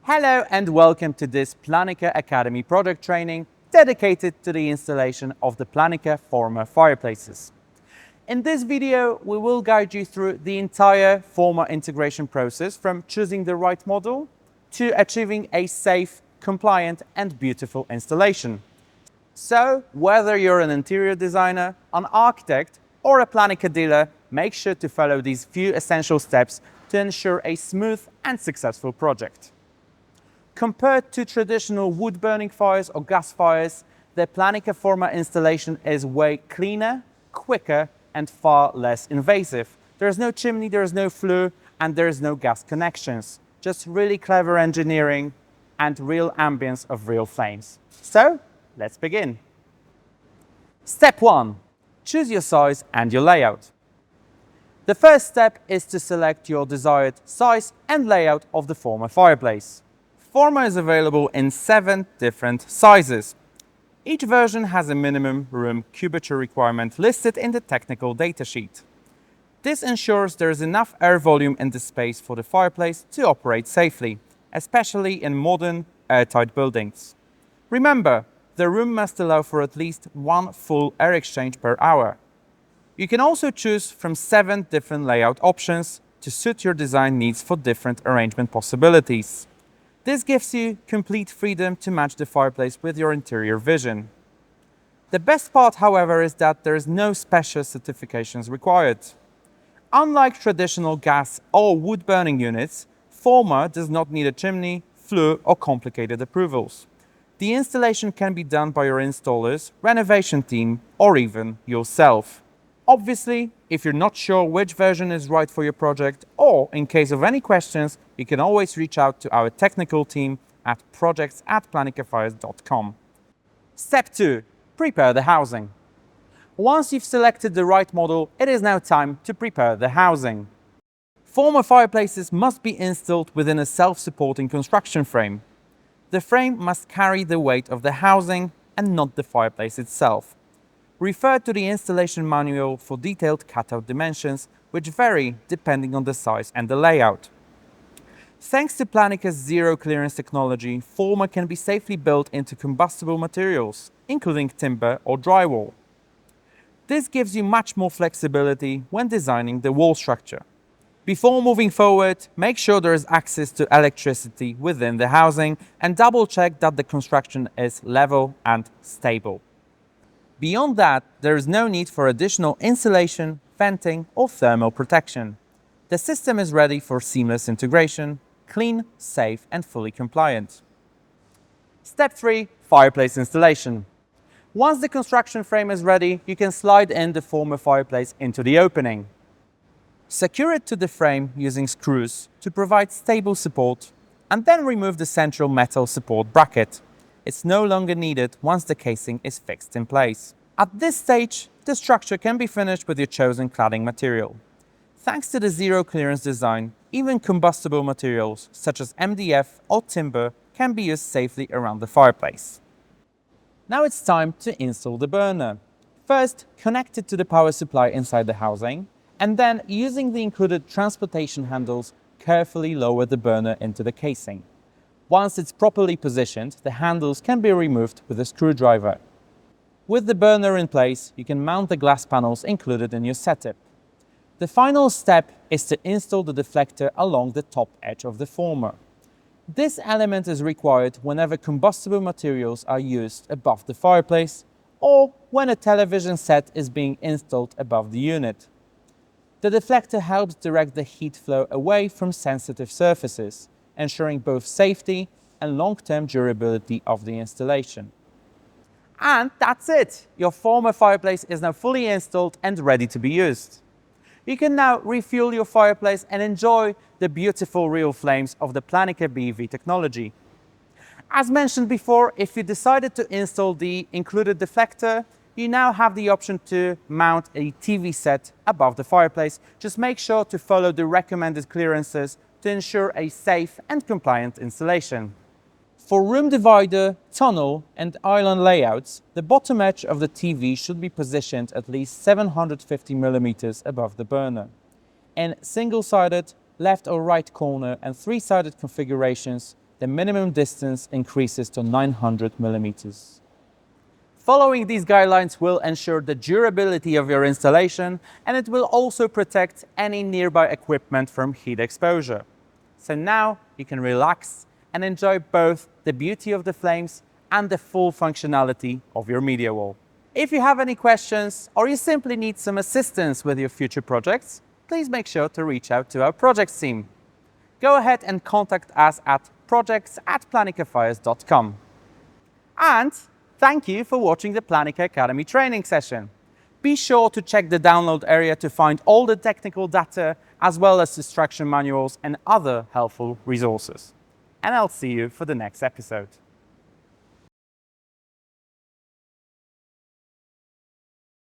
Hello and welcome to this Planika Academy product training dedicated to the installation of the Planika Forma Fireplaces. In this video, we will guide you through the entire Forma integration process from choosing the right model to achieving a safe, compliant and beautiful installation. So, whether you're an interior designer, an architect or a Planika dealer, make sure to follow these few essential steps to ensure a smooth and successful project. Compared to traditional wood-burning fires or gas fires, the Planika Forma installation is way cleaner, quicker, and far less invasive. There is no chimney, there is no flue, and there is no gas connections. Just really clever engineering and real ambience of real flames. So, let's begin. Step 1. Choose your size and your layout. The first step is to select your desired size and layout of the Forma fireplace. Forma is available in 7 different sizes. Each version has a minimum room curvature requirement listed in the technical datasheet. This ensures there is enough air volume in the space for the fireplace to operate safely, especially in modern, airtight buildings. Remember, the room must allow for at least 1 full air exchange per hour. You can also choose from 7 different layout options to suit your design needs for different arrangement possibilities. This gives you complete freedom to match the fireplace with your interior vision. The best part, however, is that there is no special certifications required. Unlike traditional gas or wood-burning units, Forma does not need a chimney, flue or complicated approvals. The installation can be done by your installers, renovation team or even yourself. Obviously, if you're not sure which version is right for your project, or in case of any questions, you can always reach out to our technical team at projects@planikafires.com. Step 2. Prepare the housing. Once you've selected the right model, it is now time to prepare the housing. Forma fireplaces must be installed within a self-supporting construction frame. The frame must carry the weight of the housing and not the fireplace itself. Refer to the installation manual for detailed cutout dimensions, which vary depending on the size and the layout. Thanks to Planika's zero clearance technology, Forma can be safely built into combustible materials, including timber or drywall. This gives you much more flexibility when designing the wall structure. Before moving forward, make sure there is access to electricity within the housing and double check that the construction is level and stable. Beyond that, there is no need for additional insulation, venting or thermal protection. The system is ready for seamless integration, clean, safe and fully compliant. Step 3. Fireplace installation. Once the construction frame is ready, you can slide in the Forma fireplace into the opening. Secure it to the frame using screws to provide stable support and then remove the central metal support bracket. It's no longer needed once the casing is fixed in place. At this stage, the structure can be finished with your chosen cladding material. Thanks to the zero clearance design, even combustible materials such as MDF or timber can be used safely around the fireplace. Now it's time to install the burner. First, connect it to the power supply inside the housing, and then using the included transportation handles, carefully lower the burner into the casing. Once it's properly positioned, the handles can be removed with a screwdriver. With the burner in place, you can mount the glass panels included in your setup. The final step is to install the deflector along the top edge of the Forma. This element is required whenever combustible materials are used above the fireplace or when a television set is being installed above the unit. The deflector helps direct the heat flow away from sensitive surfaces, ensuring both safety and long-term durability of the installation. And that's it! Your Forma fireplace is now fully installed and ready to be used. You can now refuel your fireplace and enjoy the beautiful real flames of the Planika BEV technology. As mentioned before, if you decided to install the included deflector, you now have the option to mount a TV set above the fireplace. Just make sure to follow the recommended clearances to ensure a safe and compliant installation. For room divider, tunnel and island layouts, the bottom edge of the TV should be positioned at least 750 mm above the burner. In single-sided, left or right corner and 3-sided configurations, the minimum distance increases to 900 millimeters. Following these guidelines will ensure the durability of your installation, and it will also protect any nearby equipment from heat exposure. So now you can relax and enjoy both the beauty of the flames and the full functionality of your media wall. If you have any questions or you simply need some assistance with your future projects, please make sure to reach out to our projects team. Go ahead and contact us at projects@planikafires.com. And thank you for watching the Planika Academy training session. Be sure to check the download area to find all the technical data as well as instruction manuals and other helpful resources. And I'll see you for the next episode.